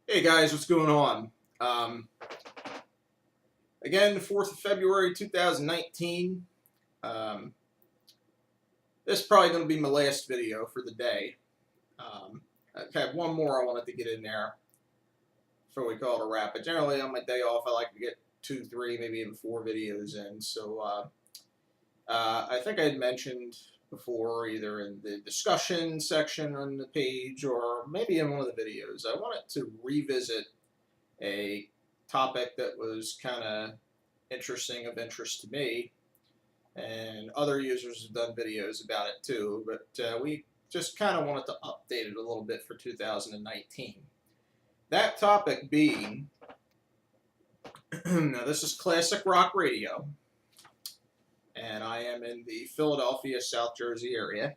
Hey guys, what's going on? Um, Again, the 4th of February 2019. Um, this is probably going to be my last video for the day. I have one more I wanted to get in there before we call it a wrap. But generally, on my day off, I like to get 2, 3, maybe even 4 videos in. So I think I had mentioned before, either in the discussion section on the page or maybe in one of the videos, I wanted to revisit a topic that was kind of of interest to me, and other users have done videos about it too, but we just kind of wanted to update it a little bit for 2019. That topic being, now this is classic rock radio, and I am in the Philadelphia, South Jersey area.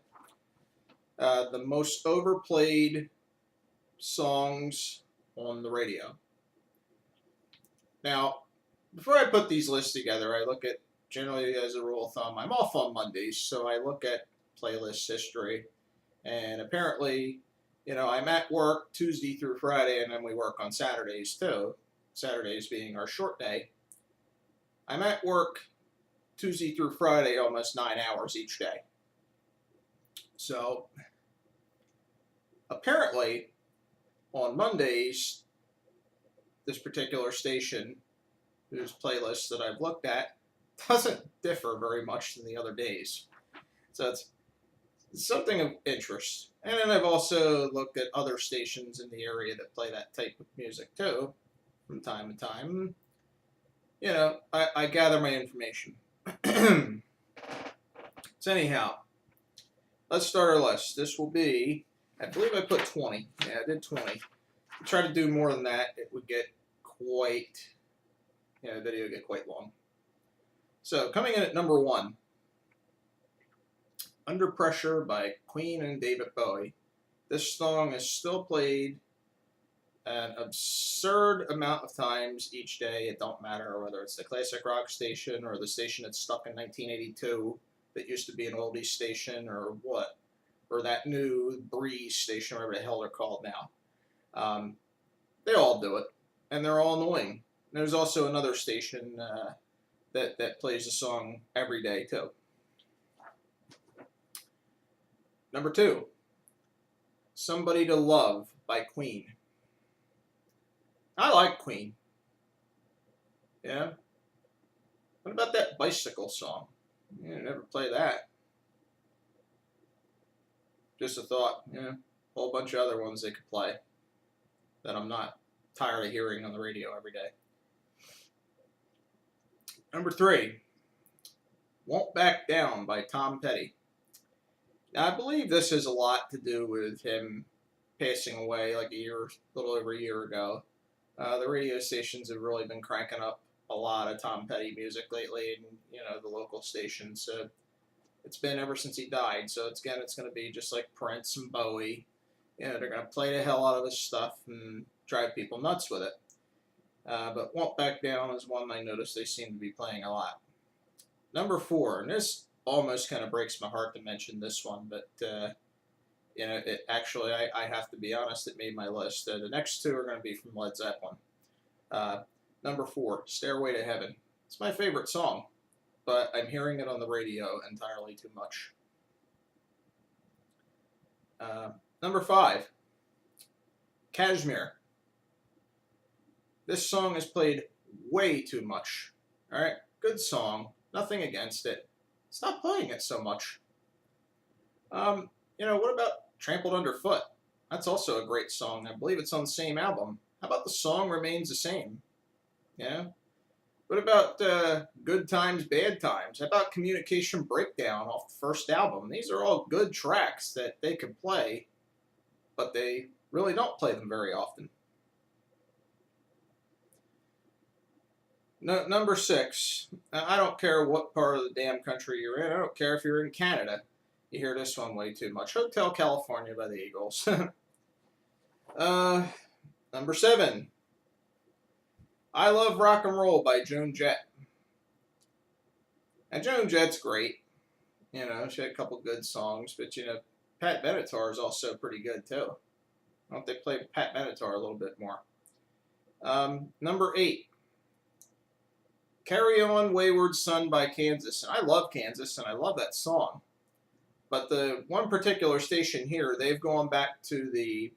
The most overplayed songs on the radio. Now, before I put these lists together, I look at, generally as a rule of thumb, I'm off on Mondays, so I look at playlist history. And apparently, I'm at work Tuesday through Friday, and then we work on Saturdays too. Saturdays being our short day. I'm at work Tuesday through Friday almost 9 hours each day. So, apparently, on Mondays, this particular station, whose playlist that I've looked at, doesn't differ very much than the other days. So it's something of interest. And then I've also looked at other stations in the area that play that type of music too, from time to time. I gather my information. So anyhow, let's start our list. This will be, I believe I put 20. Yeah, I did 20. If I try to do more than that, it would get quite, the video would get quite long. So coming in at number 1, Under Pressure by Queen and David Bowie. This song is still played an absurd amount of times each day. It don't matter whether it's the classic rock station or the station that's stuck in 1982 that used to be an oldie station, or what, or that new Breeze station, whatever the hell they're called now. They all do it, and they're all annoying. There's also another station that plays the song every day too. Number 2, Somebody to Love by Queen. I like Queen. Yeah. What about that bicycle song? Never play that. Just a thought. A whole bunch of other ones they could play that I'm not tired of hearing on the radio every day. Number 3, Won't Back Down by Tom Petty. Now, I believe this has a lot to do with him passing away like a little over a year ago. The radio stations have really been cranking up a lot of Tom Petty music lately, and the local stations. So it's been ever since he died. So it's going to be just like Prince and Bowie. They're going to play the hell out of his stuff and drive people nuts with it. But Won't Back Down is one I noticed they seem to be playing a lot. Number 4, and this almost kind of breaks my heart to mention this one, but it actually, I have to be honest, it made my list. The next 2 are going to be from Led Zeppelin. Number 4, Stairway to Heaven. It's my favorite song, but I'm hearing it on the radio entirely too much. Number 5, Kashmir. This song is played way too much. Alright, good song, nothing against it. Stop playing it so much. What about Trampled Underfoot? That's also a great song. I believe it's on the same album. How about The Song Remains the Same? What about Good Times, Bad Times? How about Communication Breakdown off the first album? These are all good tracks that they could play, but they really don't play them very often. No, number 6, I don't care what part of the damn country you're in. I don't care if you're in Canada. You hear this one way too much. Hotel California by the Eagles. Number 7, I Love Rock and Roll by Joan Jett. And Joan Jett's great. She had a couple good songs, but Pat Benatar is also pretty good too. Why don't they play Pat Benatar a little bit more? Number 8, Carry On Wayward Son by Kansas. And I love Kansas, and I love that song. But the one particular station here, they've gone back to the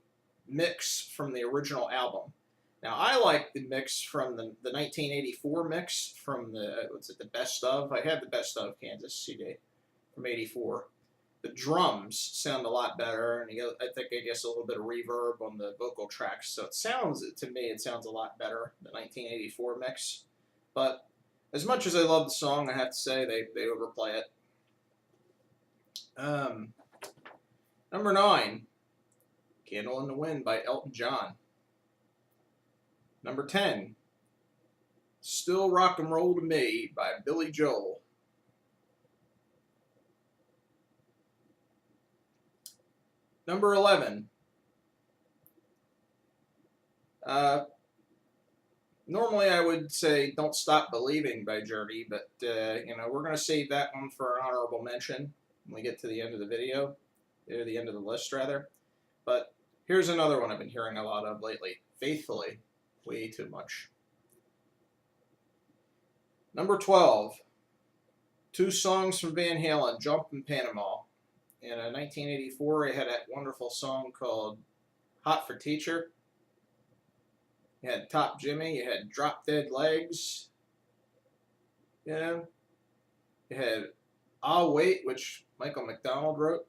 mix from the original album. Now, I like the mix from the 1984 mix from the, what's it, the Best Of? I had the Best Of Kansas CD from 84. The drums sound a lot better, and I think I guess a little bit of reverb on the vocal tracks. So it sounds, to me, it sounds a lot better, the 1984 mix. But as much as I love the song, I have to say they overplay it. Number 9, Candle in the Wind by Elton John. Number 10, Still Rock and Roll to Me by Billy Joel. Number 11, normally I would say Don't Stop Believing by Journey, but we're going to save that one for an honorable mention when we get to the end of the video, or the end of the list rather. But here's another one I've been hearing a lot of lately, Faithfully, way too much. Number 12, 2 songs from Van Halen, Jump and Panama. In 1984, they had that wonderful song called Hot for Teacher. You had Top Jimmy, you had Drop Dead Legs, you had I'll Wait, which Michael McDonald wrote,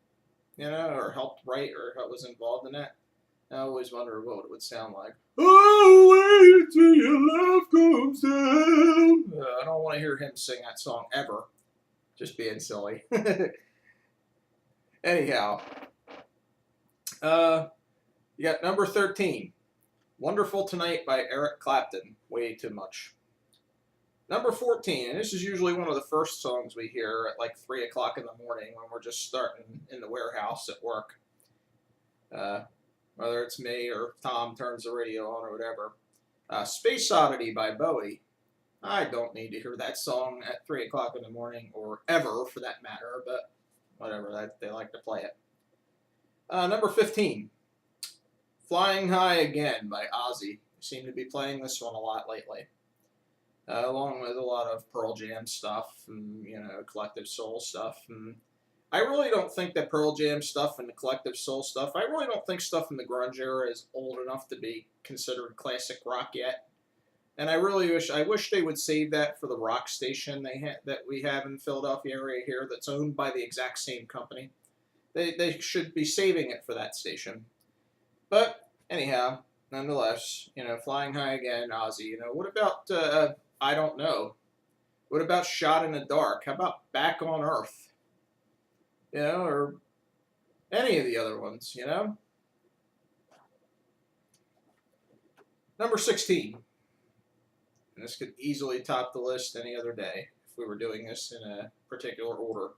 or helped write, or was involved in that. I always wonder what it would sound like. I'll wait till your love comes down. I don't want to hear him sing that song ever. Just being silly. Anyhow, you got number 13, Wonderful Tonight by Eric Clapton. Way too much. Number 14, and this is usually one of the first songs we hear at like 3 o'clock in the morning when we're just starting in the warehouse at work. Whether it's me or Tom turns the radio on or whatever. Space Oddity by Bowie. I don't need to hear that song at 3 o'clock in the morning, or ever for that matter, but whatever, they like to play it. Number 15, Flying High Again by Ozzy. Seem to be playing this one a lot lately. Along with a lot of Pearl Jam stuff and, Collective Soul stuff. And I really don't think that Pearl Jam stuff and the Collective Soul stuff, I really don't think stuff in the grunge era is old enough to be considered classic rock yet. And I wish they would save that for the rock station that we have in the Philadelphia area here that's owned by the exact same company. They should be saving it for that station. But anyhow, nonetheless, Flying High Again, Ozzy. What about I Don't Know? What about Shot in the Dark? How about Back on Earth? Or any of the other ones, Number 16. And this could easily top the list any other day if we were doing this in a particular order.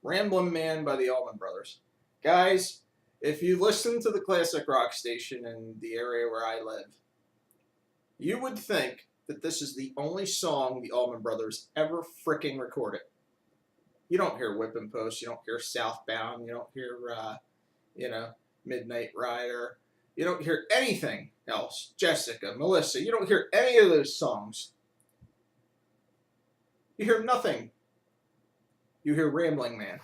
Ramblin Man by the Allman Brothers. Guys, if you listen to the classic rock station in the area where I live, you would think that this is the only song the Allman Brothers ever fricking recorded. You don't hear Whippin' Post, you don't hear Southbound, you don't hear, Midnight Rider. You don't hear anything else. Jessica, Melissa, you don't hear any of those songs. You hear nothing. You hear Ramblin Man.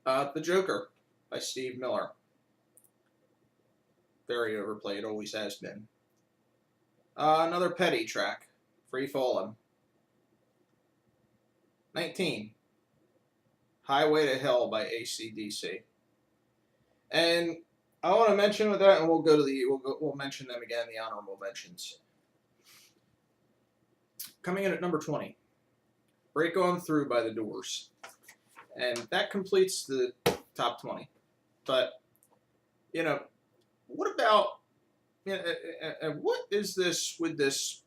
The Joker by Steve Miller. Very overplayed, always has been. Another Petty track, Free Fallin'. 19, Highway to Hell by AC/DC. And I want to mention with that, and we'll mention them again, the honorable mentions. Coming in at number 20, Break On Through by The Doors. And that completes the top 20. But, what about, what is this with this,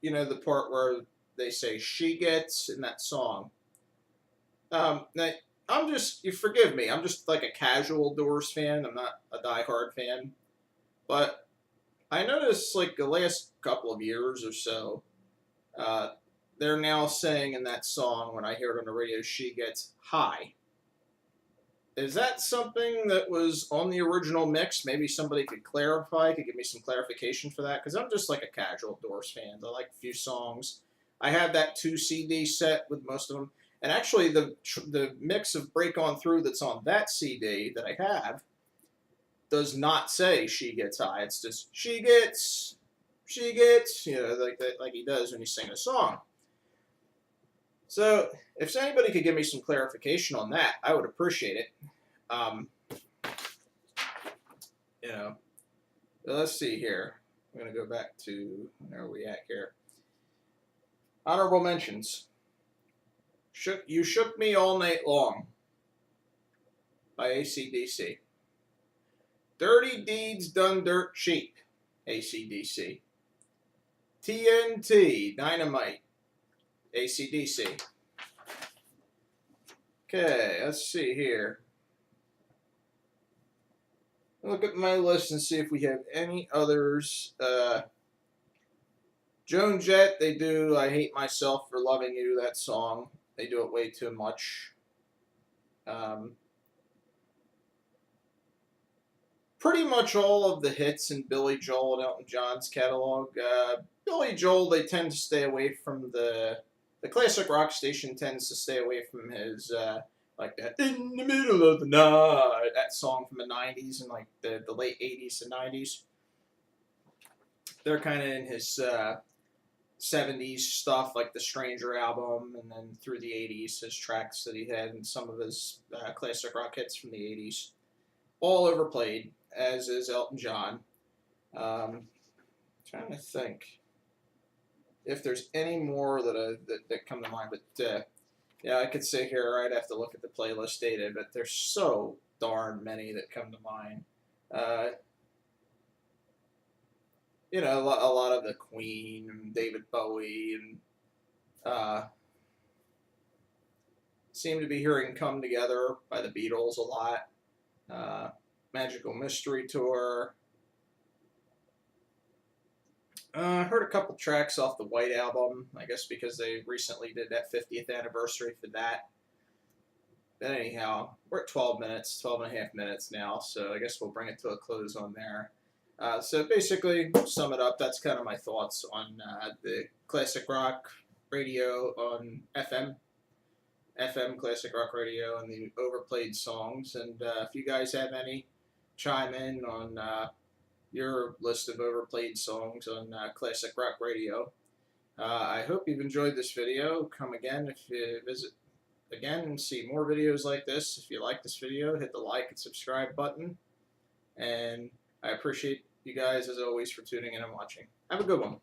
the part where they say she gets in that song? Now, you forgive me, I'm just like a casual Doors fan, I'm not a diehard fan, but I noticed like the last couple of years or so, they're now saying in that song, when I hear it on the radio, she gets high. Is that something that was on the original mix? Maybe somebody could clarify, could give me some clarification for that, because I'm just like a casual Doors fan. I like a few songs. I have that 2 CD set with most of them, and actually the mix of Break On Through that's on that CD that I have does not say "She Gets High." It's just she gets, like that, like he does when he's singing a song. So, if anybody could give me some clarification on that, I would appreciate it. Um, you know, let's see here. I'm going to go back to, where are we at here? Honorable mentions. You Shook Me All Night Long by AC/DC. Dirty Deeds Done Dirt Cheap, AC/DC. TNT, Dynamite, AC/DC. Okay, let's see here. Look at my list and see if we have any others. Joan Jett, they do I Hate Myself for Loving You, that song. They do it way too much. Pretty much all of the hits in Billy Joel and Elton John's catalog. Billy Joel, they tend to stay away from the classic rock station tends to stay away from his like that "In the Middle of the Night," that song from the 90s and like the late 80s and 90s. They're kind of in his 70s stuff, like the Stranger album, and then through the 80s, his tracks that he had and some of his classic rock hits from the 80s. All overplayed, as is Elton John. Trying to think if there's any more that come to mind, but yeah, I could sit here. I'd have to look at the playlist data, but there's so darn many that come to mind. A lot of the Queen and David Bowie and seem to be hearing "Come Together" by the Beatles a lot. Magical Mystery Tour. Heard a couple tracks off the White Album, I guess because they recently did that 50th anniversary for that. But anyhow, we're at 12 and a half minutes now, so I guess we'll bring it to a close on there. So basically, sum it up, that's kind of my thoughts on the classic rock radio on FM classic rock radio, and the overplayed songs. And if you guys have any, chime in on your list of overplayed songs on classic rock radio. I hope you've enjoyed this video. Come again if you visit again and see more videos like this. If you like this video, hit the like and subscribe button. And I appreciate you guys, as always, for tuning in and watching. Have a good one.